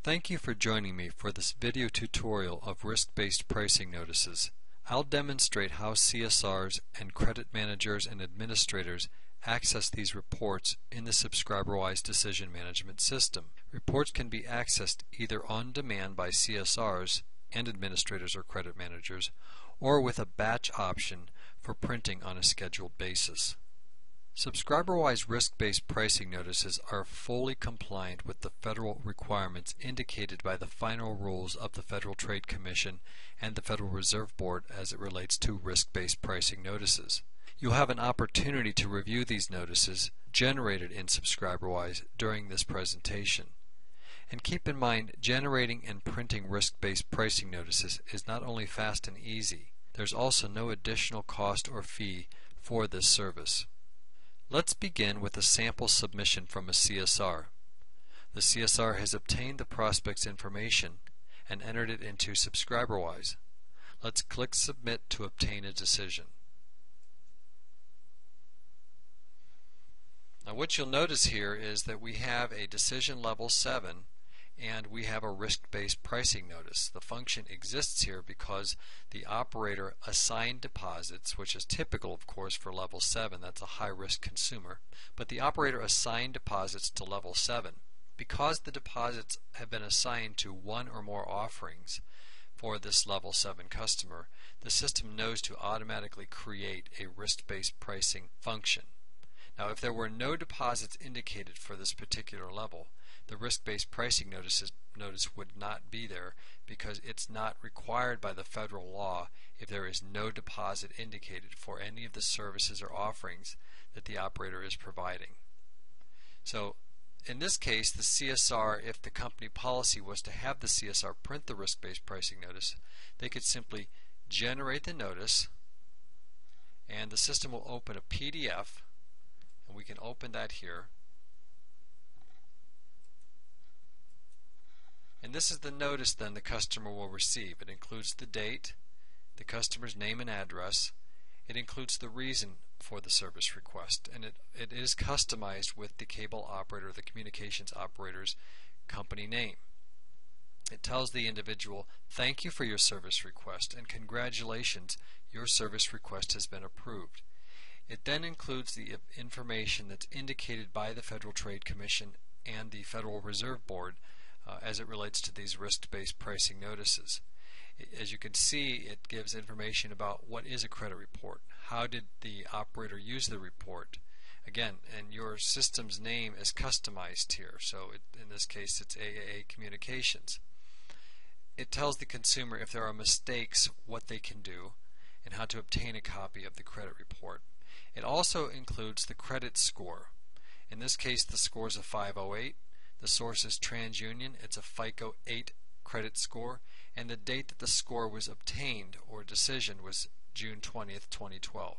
Thank you for joining me for this video tutorial of risk-based pricing notices. I'll demonstrate how CSRs and credit managers and administrators access these reports in the SubscriberWise decision management system. Reports can be accessed either on demand by CSRs and administrators or credit managers, or with a batch option for printing on a scheduled basis. SubscriberWise risk-based pricing notices are fully compliant with the federal requirements indicated by the final rules of the Federal Trade Commission and the Federal Reserve Board as it relates to risk-based pricing notices. You'll have an opportunity to review these notices generated in SubscriberWise during this presentation. And keep in mind, generating and printing risk-based pricing notices is not only fast and easy, there's also no additional cost or fee for this service. Let's begin with a sample submission from a CSR. The CSR has obtained the prospect's information and entered it into SubscriberWise. Let's click Submit to obtain a decision. Now what you'll notice here is that we have a decision level 7 and we have a risk-based pricing notice. The function exists here because the operator assigned deposits, which is typical of course for level 7, that's a high-risk consumer, but the operator assigned deposits to level 7. Because the deposits have been assigned to one or more offerings for this level 7 customer, the system knows to automatically create a risk-based pricing function. Now if there were no deposits indicated for this particular level, the risk-based pricing notice would not be there because it's not required by the federal law if there is no deposit indicated for any of the services or offerings that the operator is providing. So in this case, the CSR, if the company policy was to have the CSR print the risk-based pricing notice, they could simply generate the notice and the system will open a PDF, and we can open that here. And this is the notice then the customer will receive. It includes the date, the customer's name and address. It includes the reason for the service request, and it is customized with the cable operator, the communications operator's company name. It tells the individual, thank you for your service request and congratulations, your service request has been approved. It then includes the information that's indicated by the Federal Trade Commission and the Federal Reserve Board as it relates to these risk-based pricing notices. As you can see, it gives information about what is a credit report, how did the operator use the report, again, and your system's name is customized here, so in this case it's AAA Communications. It tells the consumer if there are mistakes, what they can do, and how to obtain a copy of the credit report. It also includes the credit score. In this case the score is a 508. The source is TransUnion. It's a FICO 8 credit score, and the date that the score was obtained or decision was June 20th, 2012.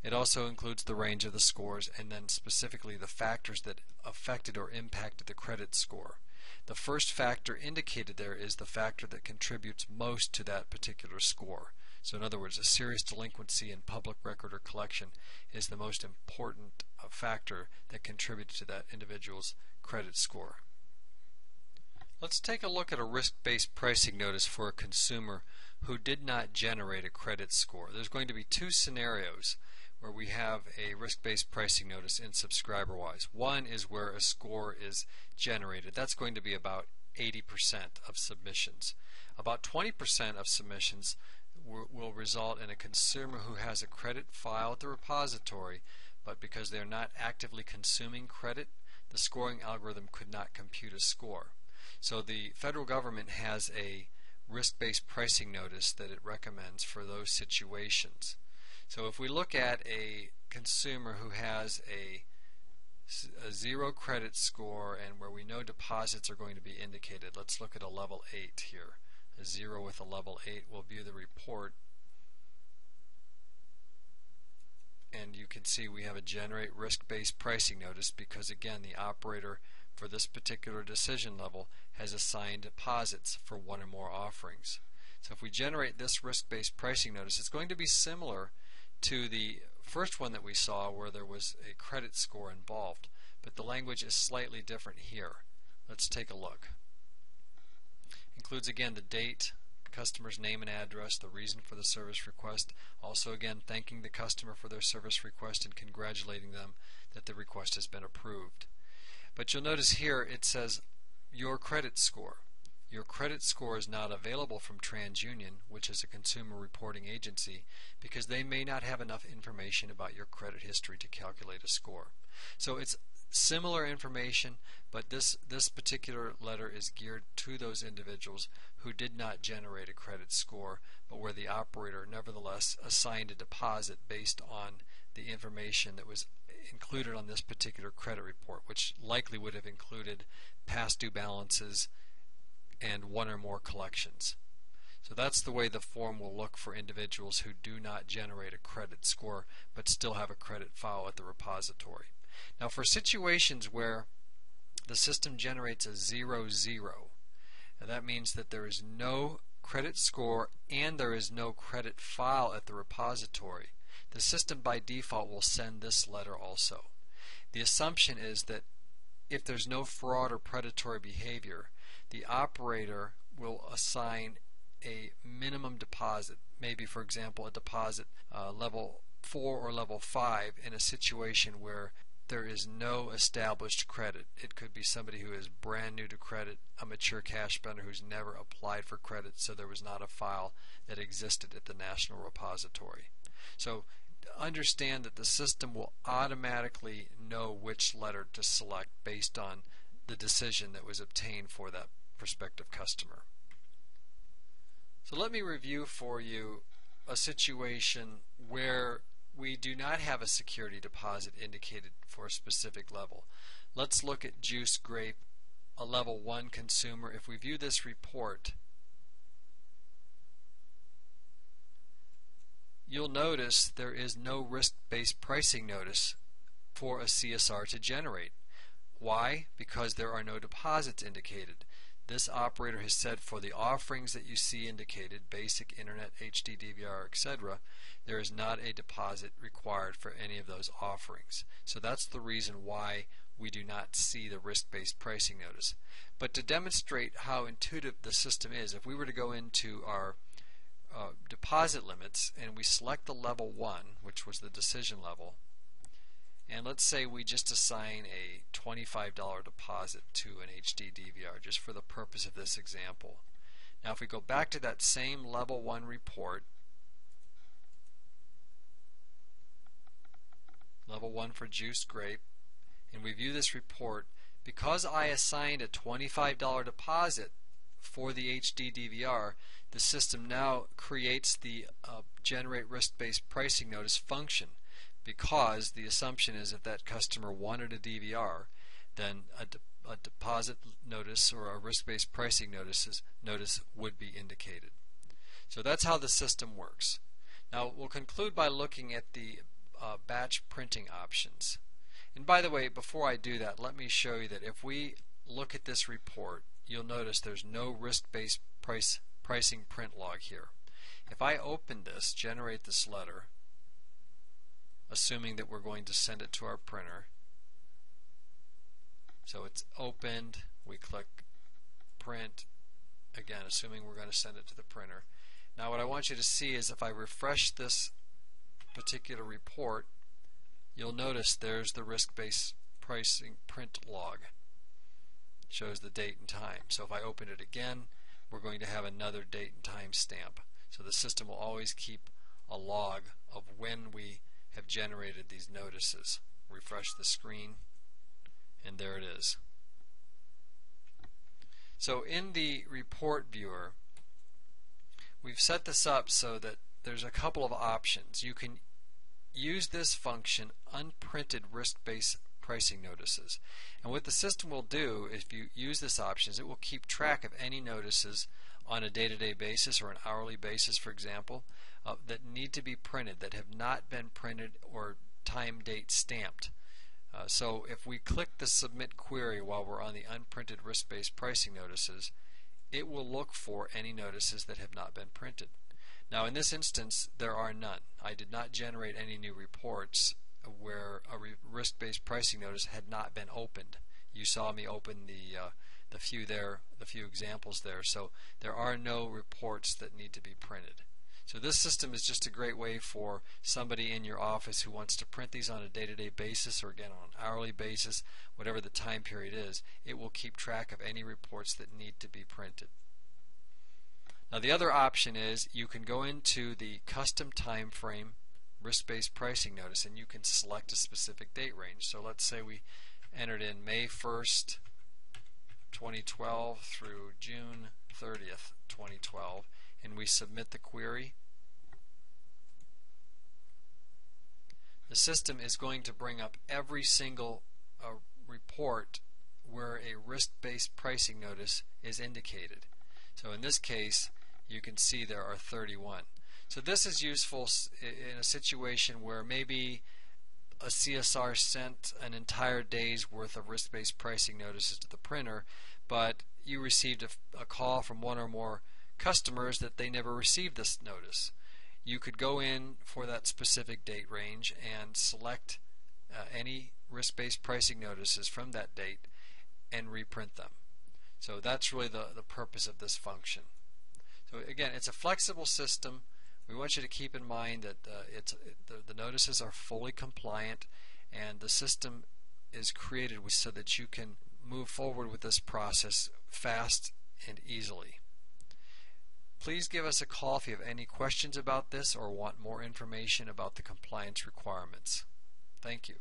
It also includes the range of the scores and then specifically the factors that affected or impacted the credit score. The first factor indicated there is the factor that contributes most to that particular score. So in other words, a serious delinquency in public record or collection is the most important factor that contributed to that individual's credit score. Let's take a look at a risk-based pricing notice for a consumer who did not generate a credit score. There's going to be two scenarios where we have a risk-based pricing notice in SubscriberWise. One is where a score is generated. That's going to be about 80% of submissions. About 20% of submissions will result in a consumer who has a credit file at the repository, but because they're not actively consuming credit, the scoring algorithm could not compute a score. So the federal government has a risk-based pricing notice that it recommends for those situations. So if we look at a consumer who has a 0 credit score and where we know deposits are going to be indicated, let's look at a level 8 here. A 0 with a level 8 will view the report, and you can see we have a generate risk-based pricing notice because again the operator for this particular decision level has assigned deposits for one or more offerings. So if we generate this risk-based pricing notice, it's going to be similar to the first one that we saw where there was a credit score involved, but the language is slightly different here. Let's take a look. Includes again the date, customer's name and address, the reason for the service request. Also again thanking the customer for their service request and congratulating them that the request has been approved. But you'll notice here it says your credit score. Your credit score is not available from TransUnion, which is a consumer reporting agency, because they may not have enough information about your credit history to calculate a score. So it's similar information, but this particular letter is geared to those individuals who did not generate a credit score, but where the operator nevertheless assigned a deposit based on the information that was included on this particular credit report, which likely would have included past due balances and one or more collections. So that's the way the form will look for individuals who do not generate a credit score but still have a credit file at the repository. Now for situations where the system generates a 0-0, that means that there is no credit score and there is no credit file at the repository. The system by default will send this letter also. The assumption is that if there's no fraud or predatory behavior, the operator will assign a minimum deposit, maybe for example a deposit level 4 or level 5 in a situation where there is no established credit. It could be somebody who is brand new to credit, a mature cash spender who's never applied for credit, so there was not a file that existed at the National Repository. So understand that the system will automatically know which letter to select based on the decision that was obtained for that prospective customer. So let me review for you a situation where we do not have a security deposit indicated for a specific level. Let's look at Juice Grape, a level 1 consumer. If we view this report, you'll notice there is no risk-based pricing notice for a CSR to generate. Why? Because there are no deposits indicated. This operator has said for the offerings that you see indicated, basic, internet, HD, DVR, etc., there is not a deposit required for any of those offerings. So that's the reason why we do not see the risk-based pricing notice. But to demonstrate how intuitive the system is, if we were to go into our deposit limits and we select the level 1, which was the decision level, and let's say we just assign a $25 deposit to an HD DVR just for the purpose of this example. Now if we go back to that same level 1 report, level 1 for Juice Grape, and we view this report, because I assigned a $25 deposit for the HD DVR, the system now creates the generate risk-based pricing notice function, because the assumption is if that customer wanted a DVR, then a deposit notice or a risk-based pricing notice would be indicated. So that's how the system works. Now we'll conclude by looking at the batch printing options. And by the way, before I do that, let me show you that if we look at this report, you'll notice there's no risk-based pricing print log here. If I open this, generate this letter, assuming that we're going to send it to our printer. So it's opened, we click print, again assuming we're going to send it to the printer. Now what I want you to see is if I refresh this particular report, you'll notice there's the risk-based pricing print log. It shows the date and time. So if I open it again, we're going to have another date and time stamp. So the system will always keep a log of when we have generated these notices. Refresh the screen, and there it is. So in the report viewer, we've set this up so that there's a couple of options. You can use this function, unprinted risk-based pricing notices. And what the system will do if you use this option is it will keep track of any notices on a day-to-day basis or an hourly basis, for example, that need to be printed, that have not been printed or time date stamped. So if we click the submit query while we're on the unprinted risk-based pricing notices, it will look for any notices that have not been printed. Now in this instance there are none. I did not generate any new reports where a risk-based pricing notice had not been opened. You saw me open the few examples there. So there are no reports that need to be printed. So this system is just a great way for somebody in your office who wants to print these on a day-to-day basis, or again on an hourly basis, whatever the time period is. It will keep track of any reports that need to be printed. Now the other option is you can go into the custom time frame risk-based pricing notice and you can select a specific date range. So let's say we entered in May 1st, 2012 through June 30th, 2012, and we submit the query. The system is going to bring up every single report where a risk-based pricing notice is indicated. So in this case, you can see there are 31. So this is useful in a situation where maybe a CSR sent an entire day's worth of risk-based pricing notices to the printer, but you received a call from one or more customers that they never received this notice. You could go in for that specific date range and select any risk-based pricing notices from that date and reprint them. So that's really the purpose of this function. So again, it's a flexible system. We want you to keep in mind that the notices are fully compliant, and the system is created so that you can move forward with this process fast and easily. Please give us a call if you have any questions about this or want more information about the compliance requirements. Thank you.